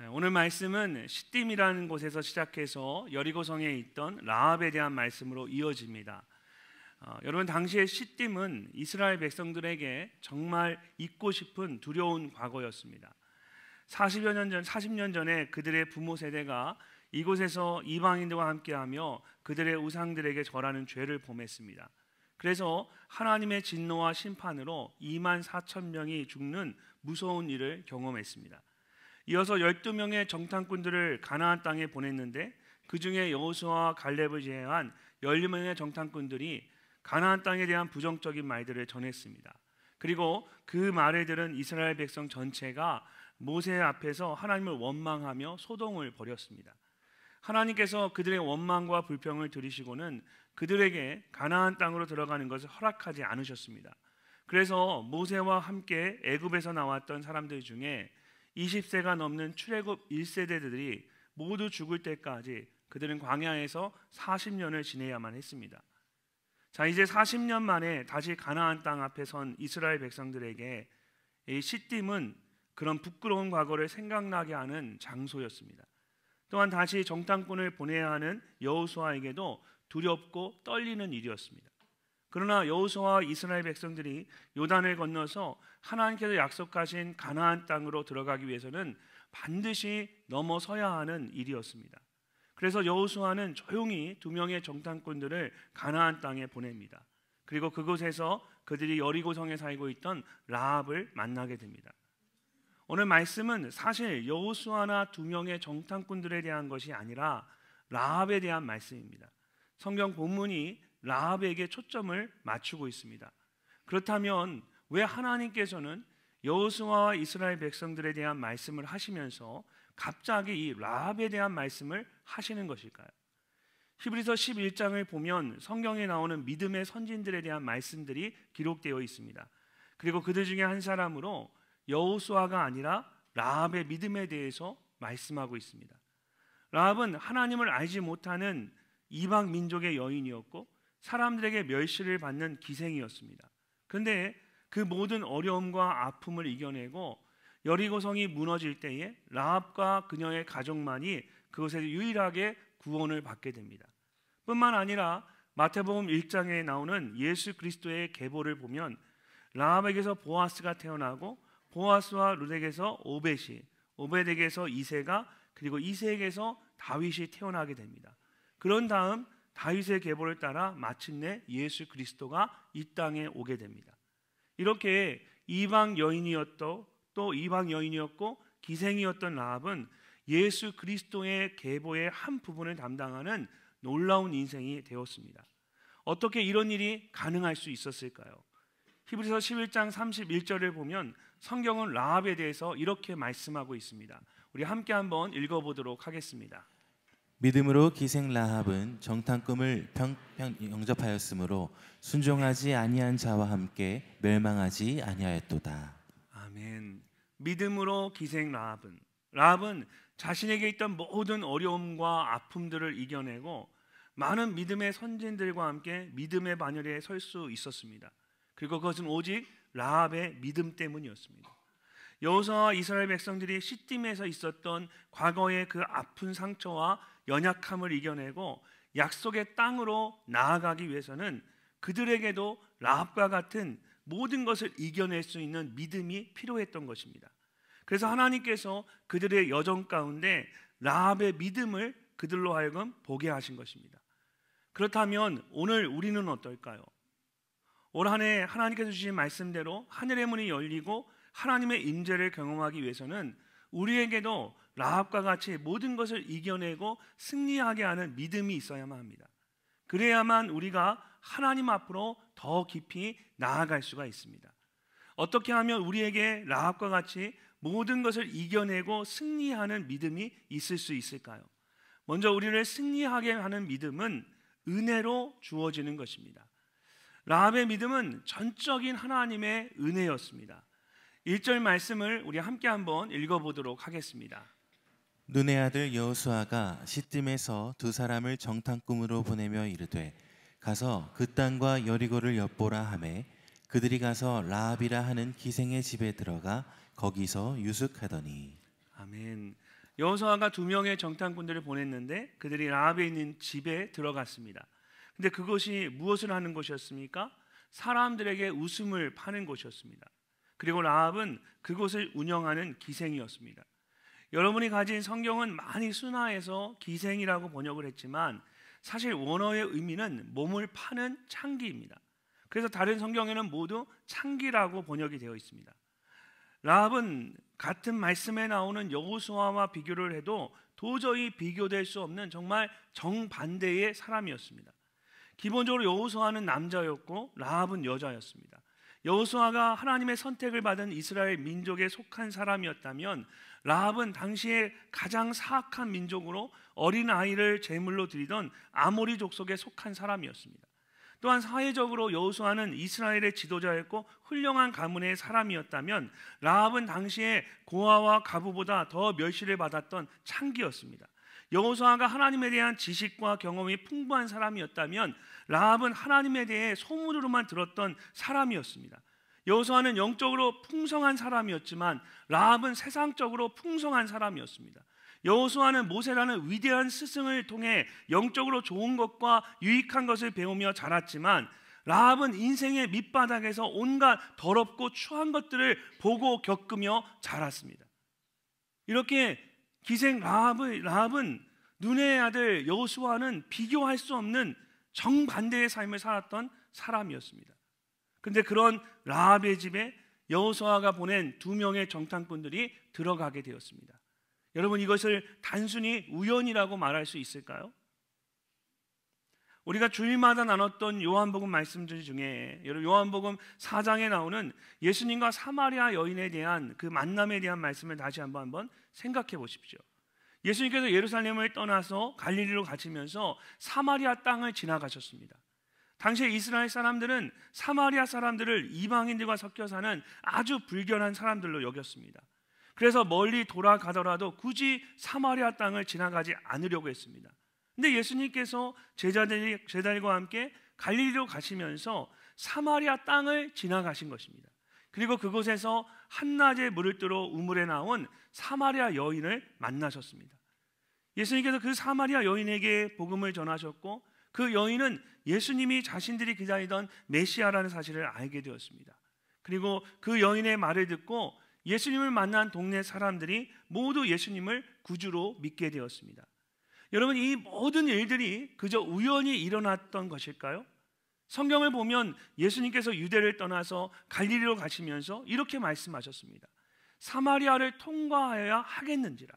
오늘 말씀은 시딤이라는 곳에서 시작해서 여리고성에 있던 라합에 대한 말씀으로 이어집니다. 여러분, 당시에 시딤은 이스라엘 백성들에게 정말 잊고 싶은 두려운 과거였습니다. 40년 전에 그들의 부모 세대가 이곳에서 이방인들과 함께하며 그들의 우상들에게 절하는 죄를 범했습니다. 그래서 하나님의 진노와 심판으로 2만 4천 명이 죽는 무서운 일을 경험했습니다. 이어서 12명의 정탐꾼들을 가나안 땅에 보냈는데 그 중에 여호수아와 갈렙을 제외한 10명의 정탐꾼들이 가나안 땅에 대한 부정적인 말들을 전했습니다. 그리고 그 말을 들은 이스라엘 백성 전체가 모세 앞에서 하나님을 원망하며 소동을 벌였습니다. 하나님께서 그들의 원망과 불평을 들으시고는 그들에게 가나안 땅으로 들어가는 것을 허락하지 않으셨습니다. 그래서 모세와 함께 애굽에서 나왔던 사람들 중에 20세가 넘는 출애굽 1세대들이 모두 죽을 때까지 그들은 광야에서 40년을 지내야만 했습니다. 자, 이제 40년 만에 다시 가나안 땅 앞에 선 이스라엘 백성들에게 이 시딤은 그런 부끄러운 과거를 생각나게 하는 장소였습니다. 또한 다시 정탐꾼을 보내야 하는 여호수아에게도 두렵고 떨리는 일이었습니다. 그러나 여호수아와 이스라엘 백성들이 요단을 건너서 하나님께서 약속하신 가나안 땅으로 들어가기 위해서는 반드시 넘어서야 하는 일이었습니다. 그래서 여호수아는 조용히 2명의 정탐꾼들을 가나안 땅에 보냅니다. 그리고 그곳에서 그들이 여리고성에 살고 있던 라합을 만나게 됩니다. 오늘 말씀은 사실 여호수아나 2명의 정탐꾼들에 대한 것이 아니라 라합에 대한 말씀입니다. 성경 본문이 라합에게 초점을 맞추고 있습니다. 그렇다면 왜 하나님께서는 여호수아와 이스라엘 백성들에 대한 말씀을 하시면서 갑자기 이 라합에 대한 말씀을 하시는 것일까요? 히브리서 11장을 보면 성경에 나오는 믿음의 선진들에 대한 말씀들이 기록되어 있습니다. 그리고 그들 중에 한 사람으로 여호수아가 아니라 라합의 믿음에 대해서 말씀하고 있습니다. 라합은 하나님을 알지 못하는 이방 민족의 여인이었고 사람들에게 멸시를 받는 기생이었습니다. 그런데 그 모든 어려움과 아픔을 이겨내고 여리고성이 무너질 때에 라합과 그녀의 가족만이 그곳에서 유일하게 구원을 받게 됩니다. 뿐만 아니라 마태복음 1장에 나오는 예수 그리스도의 계보를 보면 라합에게서 보아스가 태어나고 보아스와 룻에게서 오벳이, 오벳에게서 이새가, 그리고 이새에게서 다윗이 태어나게 됩니다. 그런 다음 다윗의 계보를 따라 마침내 예수 그리스도가 이 땅에 오게 됩니다. 이렇게 이방 여인이었고 기생이었던 라합은 예수 그리스도의 계보의 한 부분을 담당하는 놀라운 인생이 되었습니다. 어떻게 이런 일이 가능할 수 있었을까요? 히브리서 11장 31절을 보면 성경은 라합에 대해서 이렇게 말씀하고 있습니다. 우리 함께 한번 읽어보도록 하겠습니다. 믿음으로 기생 라합은 정탐꾼을 영접하였으므로 순종하지 아니한 자와 함께 멸망하지 아니하였도다. 아멘. 믿음으로 기생 라합은 자신에게 있던 모든 어려움과 아픔들을 이겨내고 많은 믿음의 선진들과 함께 믿음의 반열에 설 수 있었습니다. 그리고 그것은 오직 라합의 믿음 때문이었습니다. 여호수아와 이스라엘 백성들이 시딤에서 있었던 과거의 그 아픈 상처와 연약함을 이겨내고 약속의 땅으로 나아가기 위해서는 그들에게도 라합과 같은 모든 것을 이겨낼 수 있는 믿음이 필요했던 것입니다. 그래서 하나님께서 그들의 여정 가운데 라합의 믿음을 그들로 하여금 보게 하신 것입니다. 그렇다면 오늘 우리는 어떨까요? 올 한 해 하나님께서 주신 말씀대로 하늘의 문이 열리고 하나님의 임재를 경험하기 위해서는 우리에게도 라합과 같이 모든 것을 이겨내고 승리하게 하는 믿음이 있어야만 합니다. 그래야만 우리가 하나님 앞으로 더 깊이 나아갈 수가 있습니다. 어떻게 하면 우리에게 라합과 같이 모든 것을 이겨내고 승리하는 믿음이 있을 수 있을까요? 먼저 우리를 승리하게 하는 믿음은 은혜로 주어지는 것입니다. 라합의 믿음은 전적인 하나님의 은혜였습니다. 1절 말씀을 우리 함께 한번 읽어보도록 하겠습니다. 눈의 아들 여호수아가 시딤에서 2사람을 정탐꾼으로 보내며 이르되 가서 그 땅과 여리고를 엿보라 하매 그들이 가서 라합이라 하는 기생의 집에 들어가 거기서 유숙하더니. 아멘. 여호수아가 2명의 정탐꾼들을 보냈는데 그들이 라합에 있는 집에 들어갔습니다. 근데 그것이 무엇을 하는 곳이었습니까? 사람들에게 웃음을 파는 곳이었습니다. 그리고 라합은 그곳을 운영하는 기생이었습니다. 여러분이 가진 성경은 많이 순화해서 기생이라고 번역을 했지만 사실 원어의 의미는 몸을 파는 창기입니다. 그래서 다른 성경에는 모두 창기라고 번역이 되어 있습니다. 라합은 같은 말씀에 나오는 여호수아와 비교를 해도 도저히 비교될 수 없는 정말 정반대의 사람이었습니다. 기본적으로 여호수아는 남자였고 라합은 여자였습니다. 여호수아가 하나님의 선택을 받은 이스라엘 민족에 속한 사람이었다면 라합은 당시에 가장 사악한 민족으로 어린아이를 제물로 드리던 아모리 족속에 속한 사람이었습니다. 또한 사회적으로 여호수아는 이스라엘의 지도자였고 훌륭한 가문의 사람이었다면 라합은 당시에 고아와 과부보다 더 멸시를 받았던 창기였습니다. 여호수아가 하나님에 대한 지식과 경험이 풍부한 사람이었다면 라합은 하나님에 대해 소문으로만 들었던 사람이었습니다. 여호수아는 영적으로 풍성한 사람이었지만 라합은 세상적으로 풍성한 사람이었습니다. 여호수아는 모세라는 위대한 스승을 통해 영적으로 좋은 것과 유익한 것을 배우며 자랐지만 라합은 인생의 밑바닥에서 온갖 더럽고 추한 것들을 보고 겪으며 자랐습니다. 이렇게 기생 라합은 눈의 아들 여호수아는 비교할 수 없는 정반대의 삶을 살았던 사람이었습니다. 그런데 그런 라합의 집에 여호수아가 보낸 2명의 정탐꾼들이 들어가게 되었습니다. 여러분, 이것을 단순히 우연이라고 말할 수 있을까요? 우리가 주일마다 나눴던 요한복음 말씀들 중에 요한복음 4장에 나오는 예수님과 사마리아 여인에 대한 그 만남에 대한 말씀을 다시 한번 생각해 보십시오. 예수님께서 예루살렘을 떠나서 갈릴리로 가시면서 사마리아 땅을 지나가셨습니다. 당시에 이스라엘 사람들은 사마리아 사람들을 이방인들과 섞여 사는 아주 불결한 사람들로 여겼습니다. 그래서 멀리 돌아가더라도 굳이 사마리아 땅을 지나가지 않으려고 했습니다. 근데 예수님께서 제자들과 함께 갈릴리로 가시면서 사마리아 땅을 지나가신 것입니다. 그리고 그곳에서 한낮에 물을 뜨러 우물에 나온 사마리아 여인을 만나셨습니다. 예수님께서 그 사마리아 여인에게 복음을 전하셨고 그 여인은 예수님이 자신들이 기다리던 메시아라는 사실을 알게 되었습니다. 그리고 그 여인의 말을 듣고 예수님을 만난 동네 사람들이 모두 예수님을 구주로 믿게 되었습니다. 여러분, 이 모든 일들이 그저 우연히 일어났던 것일까요? 성경을 보면 예수님께서 유대를 떠나서 갈릴리로 가시면서 이렇게 말씀하셨습니다. 사마리아를 통과하여야 하겠는지라.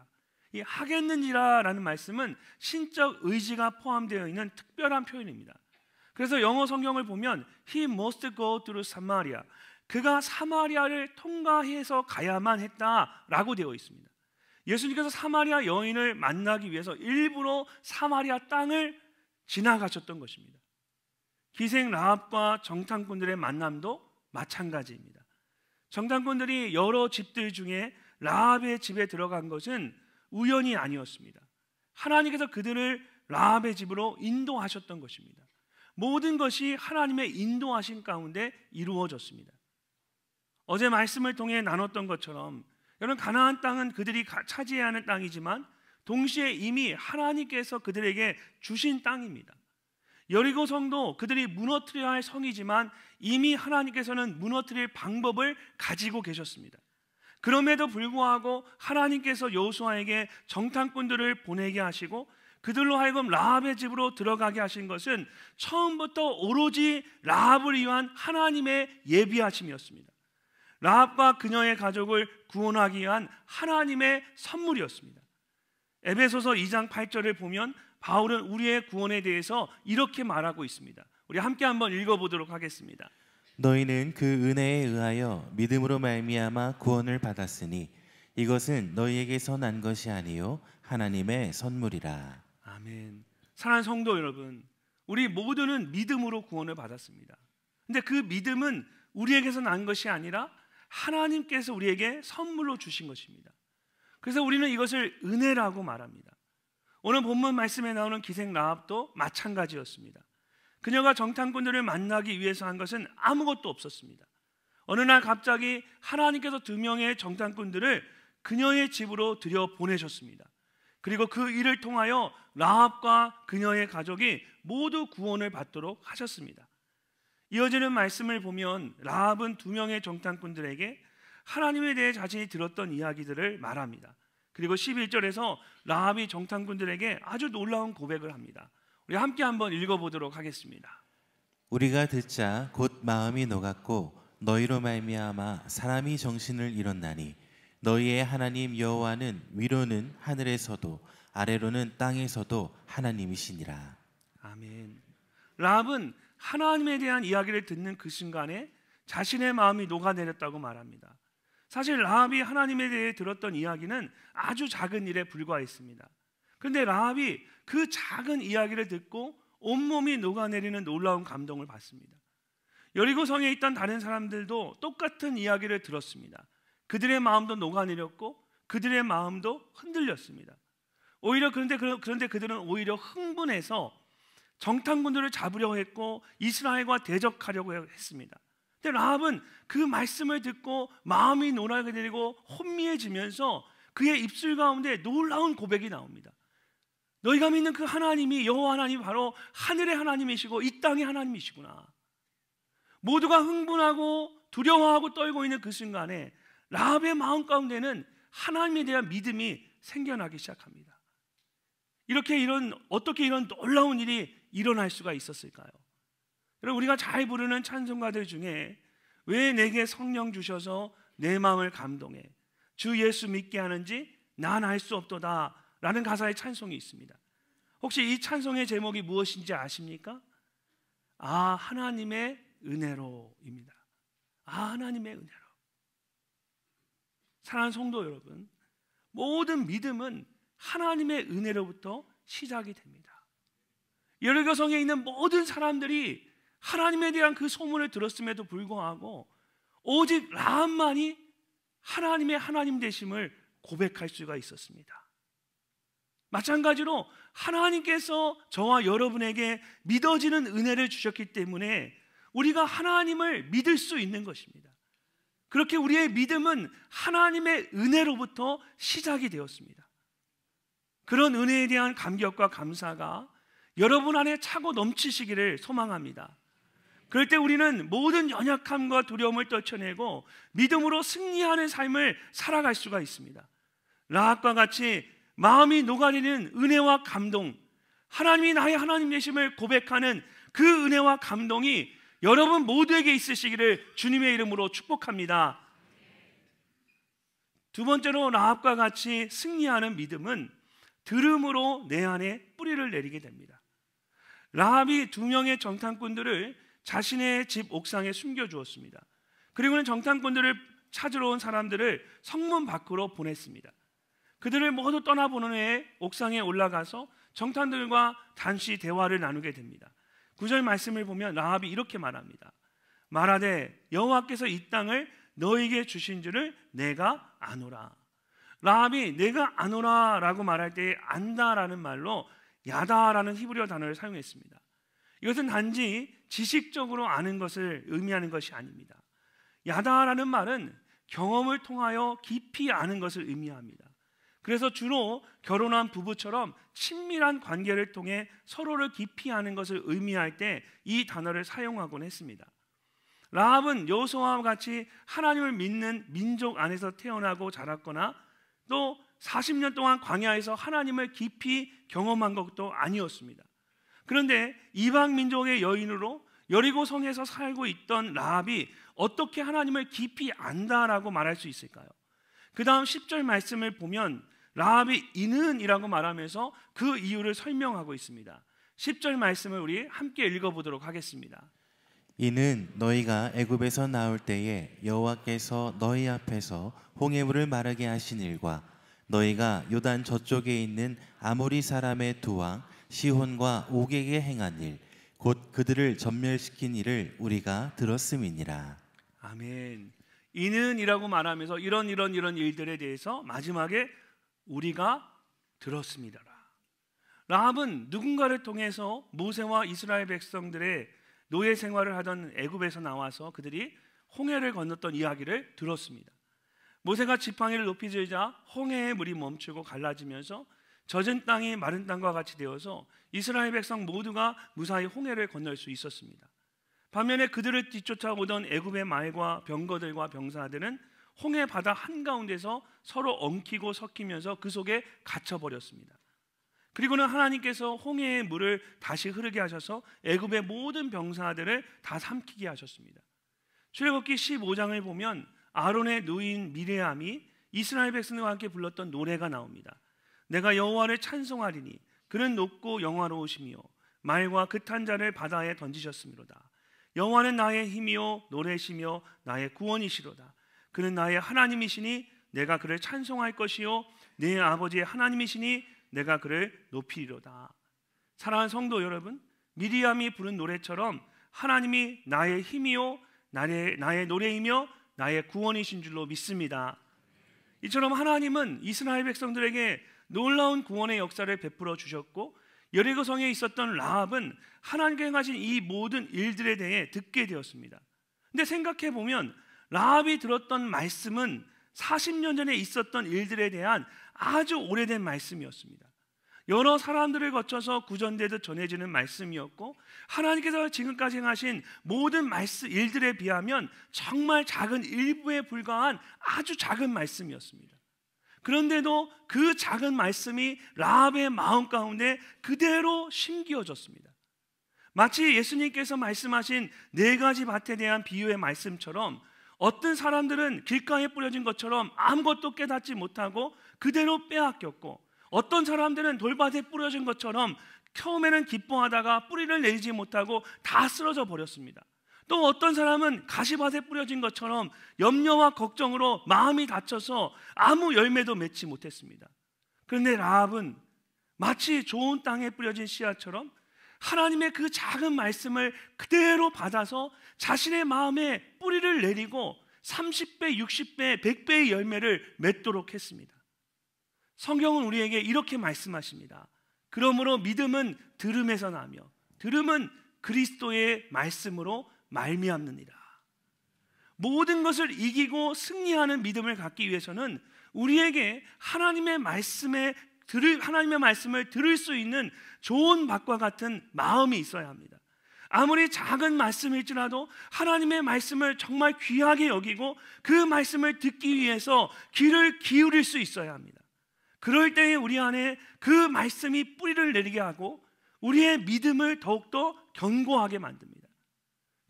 이 하겠는지라라는 말씀은 신적 의지가 포함되어 있는 특별한 표현입니다. 그래서 영어 성경을 보면 He must go through Samaria. 그가 사마리아를 통과해서 가야만 했다라고 되어 있습니다. 예수님께서 사마리아 여인을 만나기 위해서 일부러 사마리아 땅을 지나가셨던 것입니다. 기생 라합과 정탐꾼들의 만남도 마찬가지입니다. 정탐꾼들이 여러 집들 중에 라합의 집에 들어간 것은 우연이 아니었습니다. 하나님께서 그들을 라합의 집으로 인도하셨던 것입니다. 모든 것이 하나님의 인도하신 가운데 이루어졌습니다. 어제 말씀을 통해 나눴던 것처럼 여러분, 가나안 땅은 그들이 차지해야 하는 땅이지만 동시에 이미 하나님께서 그들에게 주신 땅입니다. 여리고 성도 그들이 무너뜨려야 할 성이지만 이미 하나님께서는 무너뜨릴 방법을 가지고 계셨습니다. 그럼에도 불구하고 하나님께서 여호수아에게 정탐꾼들을 보내게 하시고 그들로 하여금 라합의 집으로 들어가게 하신 것은 처음부터 오로지 라합을 위한 하나님의 예비하심이었습니다. 라합과 그녀의 가족을 구원하기 위한 하나님의 선물이었습니다. 에베소서 2장 8절을 보면 바울은 우리의 구원에 대해서 이렇게 말하고 있습니다. 우리 함께 한번 읽어보도록 하겠습니다. 너희는 그 은혜에 의하여 믿음으로 말미암아 구원을 받았으니 이것은 너희에게서 난 것이 아니요 하나님의 선물이라. 아멘. 사랑하는 성도 여러분, 우리 모두는 믿음으로 구원을 받았습니다. 근데 그 믿음은 우리에게서 난 것이 아니라 하나님께서 우리에게 선물로 주신 것입니다. 그래서 우리는 이것을 은혜라고 말합니다. 오늘 본문 말씀에 나오는 기생 라합도 마찬가지였습니다. 그녀가 정탐꾼들을 만나기 위해서 한 것은 아무것도 없었습니다. 어느 날 갑자기 하나님께서 2명의 정탐꾼들을 그녀의 집으로 들여 보내셨습니다. 그리고 그 일을 통하여 라합과 그녀의 가족이 모두 구원을 받도록 하셨습니다. 이어지는 말씀을 보면 라합은 두 명의 정탐꾼들에게 하나님에 대해 자신이 들었던 이야기들을 말합니다. 그리고 11절에서 라합이 정탐꾼들에게 아주 놀라운 고백을 합니다. 우리 함께 한번 읽어보도록 하겠습니다. 우리가 듣자 곧 마음이 녹았고 너희로 말미암아 사람이 정신을 잃었나니 너희의 하나님 여호와는 위로는 하늘에서도 아래로는 땅에서도 하나님이시니라. 아멘. 라합은 하나님에 대한 이야기를 듣는 그 순간에 자신의 마음이 녹아내렸다고 말합니다. 사실 라합이 하나님에 대해 들었던 이야기는 아주 작은 일에 불과했습니다. 그런데 라합이 그 작은 이야기를 듣고 온몸이 녹아내리는 놀라운 감동을 받습니다. 여리고성에 있던 다른 사람들도 똑같은 이야기를 들었습니다. 그들의 마음도 녹아내렸고 그들의 마음도 흔들렸습니다. 오히려 그런데 그들은 오히려 흥분해서 정탐꾼들을 잡으려고 했고 이스라엘과 대적하려고 했습니다. 근데 라합은 그 말씀을 듣고 마음이 녹아내리고 혼미해지면서 그의 입술 가운데 놀라운 고백이 나옵니다. 너희가 믿는 그 하나님이 여호와 하나님이 바로 하늘의 하나님이시고 이 땅의 하나님이시구나. 모두가 흥분하고 두려워하고 떨고 있는 그 순간에 라합의 마음 가운데는 하나님에 대한 믿음이 생겨나기 시작합니다. 어떻게 이런 놀라운 일이 일어날 수가 있었을까요? 여러분, 우리가 잘 부르는 찬송가들 중에 왜 내게 성령 주셔서 내 마음을 감동해 주 예수 믿게 하는지 난 알 수 없도다 라는 가사의 찬송이 있습니다. 혹시 이 찬송의 제목이 무엇인지 아십니까? 하나님의 은혜로입니다. 하나님의 은혜로. 사랑하는 성도 여러분, 모든 믿음은 하나님의 은혜로부터 시작이 됩니다. 여리고성에 있는 모든 사람들이 하나님에 대한 그 소문을 들었음에도 불구하고 오직 라합만이 하나님의 하나님 되심을 고백할 수가 있었습니다. 마찬가지로 하나님께서 저와 여러분에게 믿어지는 은혜를 주셨기 때문에 우리가 하나님을 믿을 수 있는 것입니다. 그렇게 우리의 믿음은 하나님의 은혜로부터 시작이 되었습니다. 그런 은혜에 대한 감격과 감사가 여러분 안에 차고 넘치시기를 소망합니다. 그럴 때 우리는 모든 연약함과 두려움을 떨쳐내고 믿음으로 승리하는 삶을 살아갈 수가 있습니다. 라합과 같이 마음이 녹아내리는 은혜와 감동, 하나님이 나의 하나님 되심을 고백하는 그 은혜와 감동이 여러분 모두에게 있으시기를 주님의 이름으로 축복합니다. 두 번째로 라합과 같이 승리하는 믿음은 들음으로 내 안에 뿌리를 내리게 됩니다. 라합이 두 명의 정탐꾼들을 자신의 집 옥상에 숨겨주었습니다. 그리고는 정탐꾼들을 찾으러 온 사람들을 성문 밖으로 보냈습니다. 그들을 모두 떠나보는 후에 옥상에 올라가서 정탐들과 잠시 대화를 나누게 됩니다. 9절 말씀을 보면 라합이 이렇게 말합니다. 말하되 여호와께서 이 땅을 너에게 주신 줄을 내가 아노라. 라합이 내가 아노라 라고 말할 때 안다라는 말로 야다라는 히브리어 단어를 사용했습니다. 이것은 단지 지식적으로 아는 것을 의미하는 것이 아닙니다. 야다라는 말은 경험을 통하여 깊이 아는 것을 의미합니다. 그래서 주로 결혼한 부부처럼 친밀한 관계를 통해 서로를 깊이 아는 것을 의미할 때 이 단어를 사용하곤 했습니다. 라합은 여호수아와 같이 하나님을 믿는 민족 안에서 태어나고 자랐거나 또 40년 동안 광야에서 하나님을 깊이 경험한 것도 아니었습니다. 그런데 이방 민족의 여인으로 여리고성에서 살고 있던 라합이 어떻게 하나님을 깊이 안다라고 말할 수 있을까요? 그 다음 10절 말씀을 보면 라합이 이는이라고 말하면서 그 이유를 설명하고 있습니다. 10절 말씀을 우리 함께 읽어보도록 하겠습니다. 이는 너희가 애굽에서 나올 때에 여호와께서 너희 앞에서 홍해물을 마르게 하신 일과 너희가 요단 저쪽에 있는 아모리 사람의 두 왕 시혼과 옥에게 행한 일 곧 그들을 전멸시킨 일을 우리가 들었음이니라. 아멘. 이는이라고 말하면서 이런 일들에 대해서 마지막에 우리가 들었습니다. 라합은 누군가를 통해서 모세와 이스라엘 백성들의 노예 생활을 하던 애굽에서 나와서 그들이 홍해를 건넜던 이야기를 들었습니다. 모세가 지팡이를 높이 들자 홍해의 물이 멈추고 갈라지면서 젖은 땅이 마른 땅과 같이 되어서 이스라엘 백성 모두가 무사히 홍해를 건널 수 있었습니다. 반면에 그들을 뒤쫓아오던 애굽의 말과 병거들과 병사들은 홍해 바다 한가운데서 서로 엉키고 섞이면서 그 속에 갇혀버렸습니다. 그리고는 하나님께서 홍해의 물을 다시 흐르게 하셔서 애굽의 모든 병사들을 다 삼키게 하셨습니다. 출애굽기 15장을 보면 아론의 누이인 미레암이 이스라엘 백성들과 함께 불렀던 노래가 나옵니다. 내가 여호와를 찬송하리니 그는 높고 영화로우시며 말과 극한 자를 바다에 던지셨음이로다. 여호와는 나의 힘이요 노래시며 나의 구원이시로다. 그는 나의 하나님이시니 내가 그를 찬송할 것이요 내 아버지의 하나님이시니 내가 그를 높이리로다. 사랑하는 성도 여러분, 미리암이 부른 노래처럼 하나님이 나의 힘이요 나의 노래이며 나의 구원이신 줄로 믿습니다. 이처럼 하나님은 이스라엘 백성들에게 놀라운 구원의 역사를 베풀어 주셨고, 여리고 성에 있었던 라합은 하나님께 행하신 이 모든 일들에 대해 듣게 되었습니다. 근데 생각해 보면 라합이 들었던 말씀은 40년 전에 있었던 일들에 대한 아주 오래된 말씀이었습니다. 여러 사람들을 거쳐서 구전되듯 전해지는 말씀이었고, 하나님께서 지금까지 행하신 모든 일들에 비하면 정말 작은 일부에 불과한 아주 작은 말씀이었습니다. 그런데도 그 작은 말씀이 라합의 마음 가운데 그대로 심기어졌습니다. 마치 예수님께서 말씀하신 4가지 밭에 대한 비유의 말씀처럼 어떤 사람들은 길가에 뿌려진 것처럼 아무것도 깨닫지 못하고 그대로 빼앗겼고, 어떤 사람들은 돌밭에 뿌려진 것처럼 처음에는 기뻐하다가 뿌리를 내리지 못하고 다 쓰러져 버렸습니다. 또 어떤 사람은 가시밭에 뿌려진 것처럼 염려와 걱정으로 마음이 다쳐서 아무 열매도 맺지 못했습니다. 그런데 라합은 마치 좋은 땅에 뿌려진 씨앗처럼 하나님의 그 작은 말씀을 그대로 받아서 자신의 마음에 뿌리를 내리고 30배, 60배, 100배의 열매를 맺도록 했습니다. 성경은 우리에게 이렇게 말씀하십니다. 그러므로 믿음은 들음에서 나며 들음은 그리스도의 말씀으로 말미암느니라. 모든 것을 이기고 승리하는 믿음을 갖기 위해서는 우리에게 하나님의 말씀을 들을 수 있는 좋은 밭과 같은 마음이 있어야 합니다. 아무리 작은 말씀일지라도 하나님의 말씀을 정말 귀하게 여기고 그 말씀을 듣기 위해서 귀를 기울일 수 있어야 합니다. 그럴 때에 우리 안에 그 말씀이 뿌리를 내리게 하고 우리의 믿음을 더욱더 견고하게 만듭니다.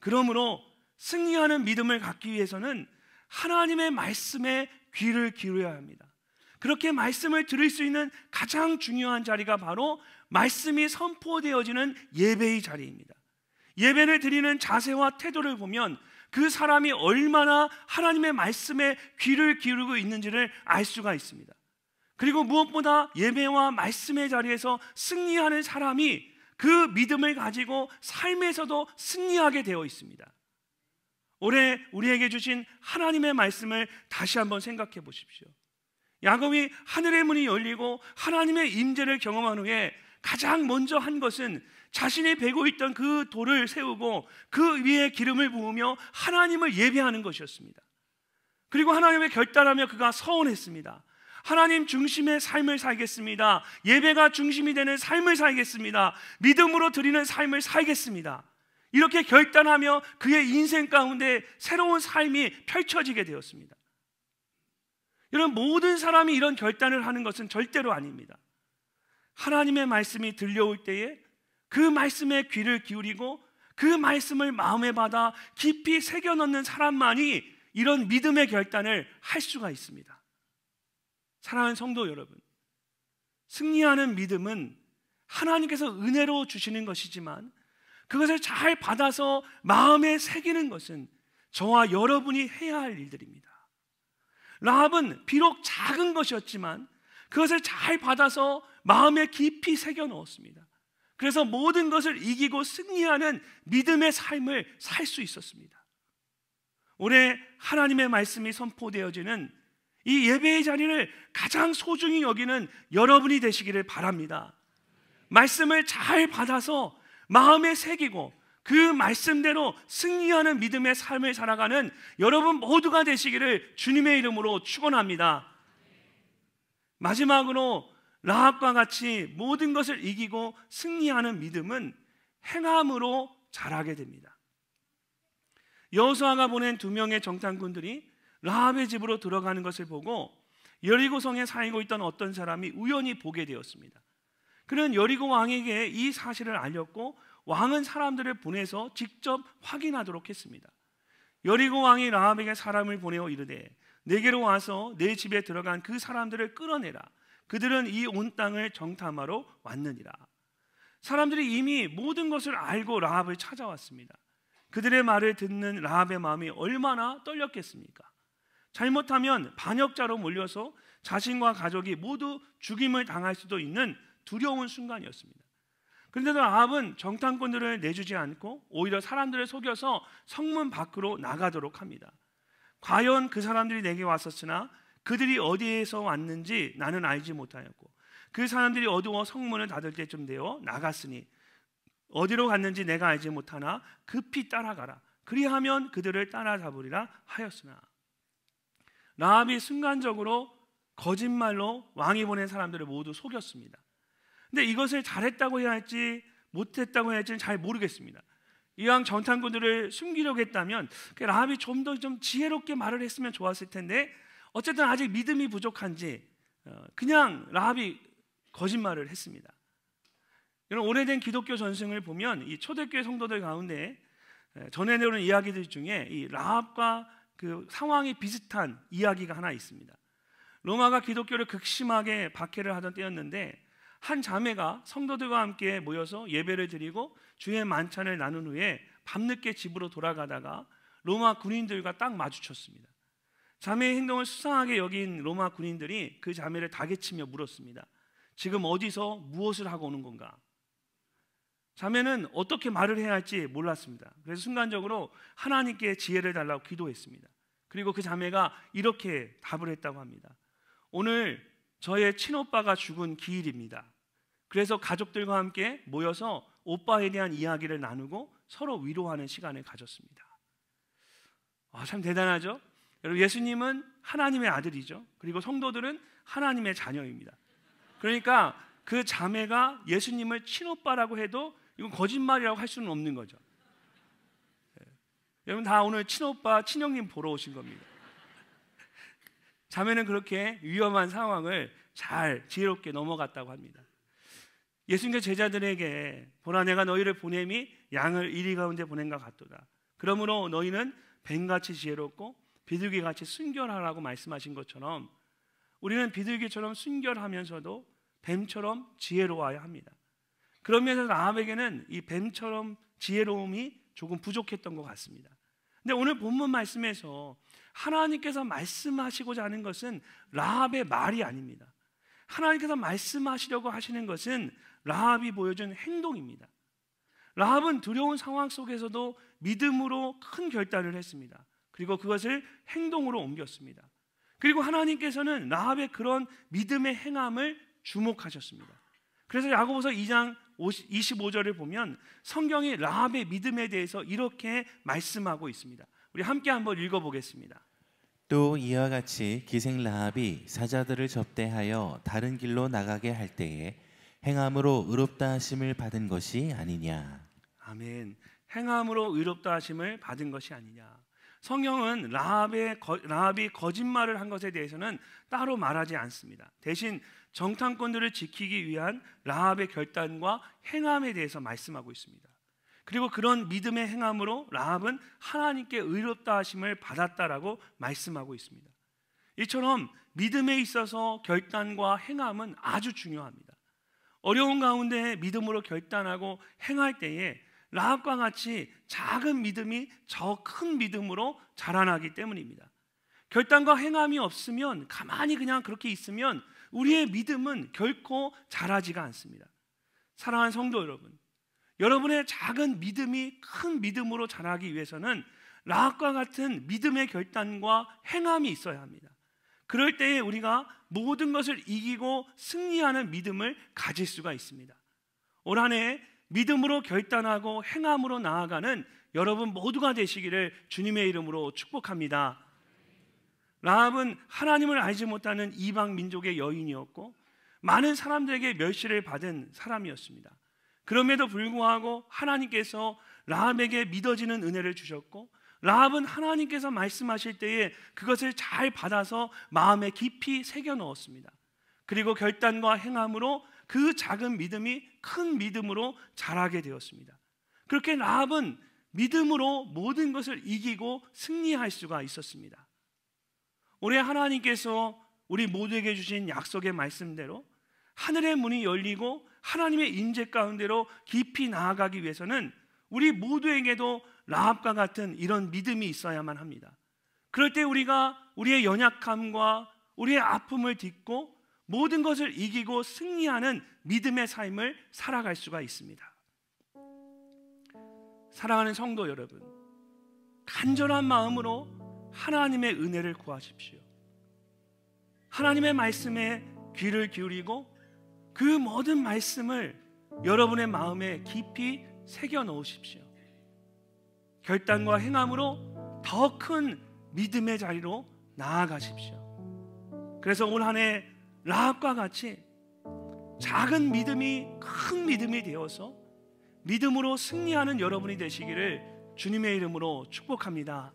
그러므로 승리하는 믿음을 갖기 위해서는 하나님의 말씀에 귀를 기울여야 합니다. 그렇게 말씀을 들을 수 있는 가장 중요한 자리가 바로 말씀이 선포되어지는 예배의 자리입니다. 예배를 드리는 자세와 태도를 보면 그 사람이 얼마나 하나님의 말씀에 귀를 기울이고 있는지를 알 수가 있습니다. 그리고 무엇보다 예배와 말씀의 자리에서 승리하는 사람이 그 믿음을 가지고 삶에서도 승리하게 되어 있습니다. 올해 우리에게 주신 하나님의 말씀을 다시 한번 생각해 보십시오. 야곱이 하늘의 문이 열리고 하나님의 임재를 경험한 후에 가장 먼저 한 것은 자신이 베고 있던 그 돌을 세우고 그 위에 기름을 부으며 하나님을 예배하는 것이었습니다. 그리고 하나님을 결단하며 그가 서원했습니다. 하나님 중심의 삶을 살겠습니다. 예배가 중심이 되는 삶을 살겠습니다. 믿음으로 드리는 삶을 살겠습니다. 이렇게 결단하며 그의 인생 가운데 새로운 삶이 펼쳐지게 되었습니다. 여러분, 모든 사람이 이런 결단을 하는 것은 절대로 아닙니다. 하나님의 말씀이 들려올 때에 그 말씀에 귀를 기울이고 그 말씀을 마음에 받아 깊이 새겨 넣는 사람만이 이런 믿음의 결단을 할 수가 있습니다. 사랑하는 성도 여러분, 승리하는 믿음은 하나님께서 은혜로 주시는 것이지만 그것을 잘 받아서 마음에 새기는 것은 저와 여러분이 해야 할 일들입니다. 라합은 비록 작은 것이었지만 그것을 잘 받아서 마음에 깊이 새겨 넣었습니다. 그래서 모든 것을 이기고 승리하는 믿음의 삶을 살 수 있었습니다. 올해 하나님의 말씀이 선포되어지는 이 예배의 자리를 가장 소중히 여기는 여러분이 되시기를 바랍니다. 말씀을 잘 받아서 마음에 새기고 그 말씀대로 승리하는 믿음의 삶을 살아가는 여러분 모두가 되시기를 주님의 이름으로 축원합니다. 마지막으로 라합과 같이 모든 것을 이기고 승리하는 믿음은 행함으로 자라게 됩니다. 여호수아가 보낸 2명의 정탐꾼들이 라합의 집으로 들어가는 것을 보고 여리고성에 살고 있던 어떤 사람이 우연히 보게 되었습니다. 그는 여리고 왕에게 이 사실을 알렸고 왕은 사람들을 보내서 직접 확인하도록 했습니다. 여리고 왕이 라합에게 사람을 보내어 이르되 내게로 와서 내 집에 들어간 그 사람들을 끌어내라. 그들은 이 온 땅을 정탐하러 왔느니라. 사람들이 이미 모든 것을 알고 라합을 찾아왔습니다. 그들의 말을 듣는 라합의 마음이 얼마나 떨렸겠습니까? 잘못하면 반역자로 몰려서 자신과 가족이 모두 죽임을 당할 수도 있는 두려운 순간이었습니다. 그런데도 라합은 정탐꾼들을 내주지 않고 오히려 사람들을 속여서 성문 밖으로 나가도록 합니다. 과연 그 사람들이 내게 왔었으나 그들이 어디에서 왔는지 나는 알지 못하였고 그 사람들이 어두워 성문을 닫을 때쯤 되어 나갔으니 어디로 갔는지 내가 알지 못하나 급히 따라가라. 그리하면 그들을 따라잡으리라 하였으나 라합이 순간적으로 거짓말로 왕이 보낸 사람들을 모두 속였습니다. 근데 이것을 잘했다고 해야 할지 못했다고 해야 할지는 잘 모르겠습니다. 이왕 정탐꾼들을 숨기려고 했다면 라합이 좀 더 지혜롭게 말을 했으면 좋았을 텐데 어쨌든 아직 믿음이 부족한지 그냥 라합이 거짓말을 했습니다. 이런 오래된 기독교 전승을 보면 이 초대교회 성도들 가운데 전해내오는 이야기들 중에 이 라합과 그 상황이 비슷한 이야기가 하나 있습니다. 로마가 기독교를 극심하게 박해를 하던 때였는데 한 자매가 성도들과 함께 모여서 예배를 드리고 주의 만찬을 나눈 후에 밤늦게 집으로 돌아가다가 로마 군인들과 딱 마주쳤습니다. 자매의 행동을 수상하게 여긴 로마 군인들이 그 자매를 다그치며 물었습니다. 지금 어디서 무엇을 하고 오는 건가? 자매는 어떻게 말을 해야 할지 몰랐습니다. 그래서 순간적으로 하나님께 지혜를 달라고 기도했습니다. 그리고 그 자매가 이렇게 답을 했다고 합니다. 오늘 저의 친오빠가 죽은 기일입니다. 그래서 가족들과 함께 모여서 오빠에 대한 이야기를 나누고 서로 위로하는 시간을 가졌습니다. 참 대단하죠? 여러분, 예수님은 하나님의 아들이죠. 그리고 성도들은 하나님의 자녀입니다. 그러니까 그 자매가 예수님을 친오빠라고 해도 이건 거짓말이라고 할 수는 없는 거죠. 여러분 다 오늘 친오빠, 친형님 보러 오신 겁니다. 자매는 그렇게 위험한 상황을 잘 지혜롭게 넘어갔다고 합니다. 예수님의 제자들에게 보라 내가 너희를 보냄이 양을 이리 가운데 보낸과 같도다. 그러므로 너희는 뱀같이 지혜롭고 비둘기같이 순결하라고 말씀하신 것처럼 우리는 비둘기처럼 순결하면서도 뱀처럼 지혜로워야 합니다. 그런 면에서 라합에게는 이 뱀처럼 지혜로움이 조금 부족했던 것 같습니다. 근데 오늘 본문 말씀에서 하나님께서 말씀하시고자 하는 것은 라합의 말이 아닙니다. 하나님께서 말씀하시려고 하시는 것은 라합이 보여준 행동입니다. 라합은 두려운 상황 속에서도 믿음으로 큰 결단을 했습니다. 그리고 그것을 행동으로 옮겼습니다. 그리고 하나님께서는 라합의 그런 믿음의 행함을 주목하셨습니다. 그래서 야고보서 2장 25절을 보면 성경이 라합의 믿음에 대해서 이렇게 말씀하고 있습니다. 우리 함께 한번 읽어보겠습니다. 또 이와 같이 기생 라합이 사자들을 접대하여 다른 길로 나가게 할 때에 행함으로 의롭다 하심을 받은 것이 아니냐. 아멘. 행함으로 의롭다 하심을 받은 것이 아니냐. 성경은 라합이 거짓말을 한 것에 대해서는 따로 말하지 않습니다. 대신 정탐꾼들을 지키기 위한 라합의 결단과 행함에 대해서 말씀하고 있습니다. 그리고 그런 믿음의 행함으로 라합은 하나님께 의롭다 하심을 받았다라고 말씀하고 있습니다. 이처럼 믿음에 있어서 결단과 행함은 아주 중요합니다. 어려운 가운데 믿음으로 결단하고 행할 때에 라합과 같이 작은 믿음이 저 큰 믿음으로 자라나기 때문입니다. 결단과 행함이 없으면 가만히 그냥 그렇게 있으면 우리의 믿음은 결코 자라지가 않습니다. 사랑하는 성도 여러분, 여러분의 작은 믿음이 큰 믿음으로 자라기 위해서는 라합과 같은 믿음의 결단과 행함이 있어야 합니다. 그럴 때에 우리가 모든 것을 이기고 승리하는 믿음을 가질 수가 있습니다. 올 한 해 믿음으로 결단하고 행함으로 나아가는 여러분 모두가 되시기를 주님의 이름으로 축복합니다. 라합은 하나님을 알지 못하는 이방 민족의 여인이었고 많은 사람들에게 멸시를 받은 사람이었습니다. 그럼에도 불구하고 하나님께서 라합에게 믿어지는 은혜를 주셨고 라합은 하나님께서 말씀하실 때에 그것을 잘 받아서 마음에 깊이 새겨 넣었습니다. 그리고 결단과 행함으로 그 작은 믿음이 큰 믿음으로 자라게 되었습니다. 그렇게 라합은 믿음으로 모든 것을 이기고 승리할 수가 있었습니다. 올해 하나님께서 우리 모두에게 주신 약속의 말씀대로 하늘의 문이 열리고 하나님의 임재 가운데로 깊이 나아가기 위해서는 우리 모두에게도 라합과 같은 이런 믿음이 있어야만 합니다. 그럴 때 우리가 우리의 연약함과 우리의 아픔을 딛고 모든 것을 이기고 승리하는 믿음의 삶을 살아갈 수가 있습니다. 사랑하는 성도 여러분, 간절한 마음으로 하나님의 은혜를 구하십시오. 하나님의 말씀에 귀를 기울이고 그 모든 말씀을 여러분의 마음에 깊이 새겨 넣으십시오. 결단과 행함으로 더 큰 믿음의 자리로 나아가십시오. 그래서 올 한 해 라합과 같이 작은 믿음이 큰 믿음이 되어서 믿음으로 승리하는 여러분이 되시기를 주님의 이름으로 축복합니다.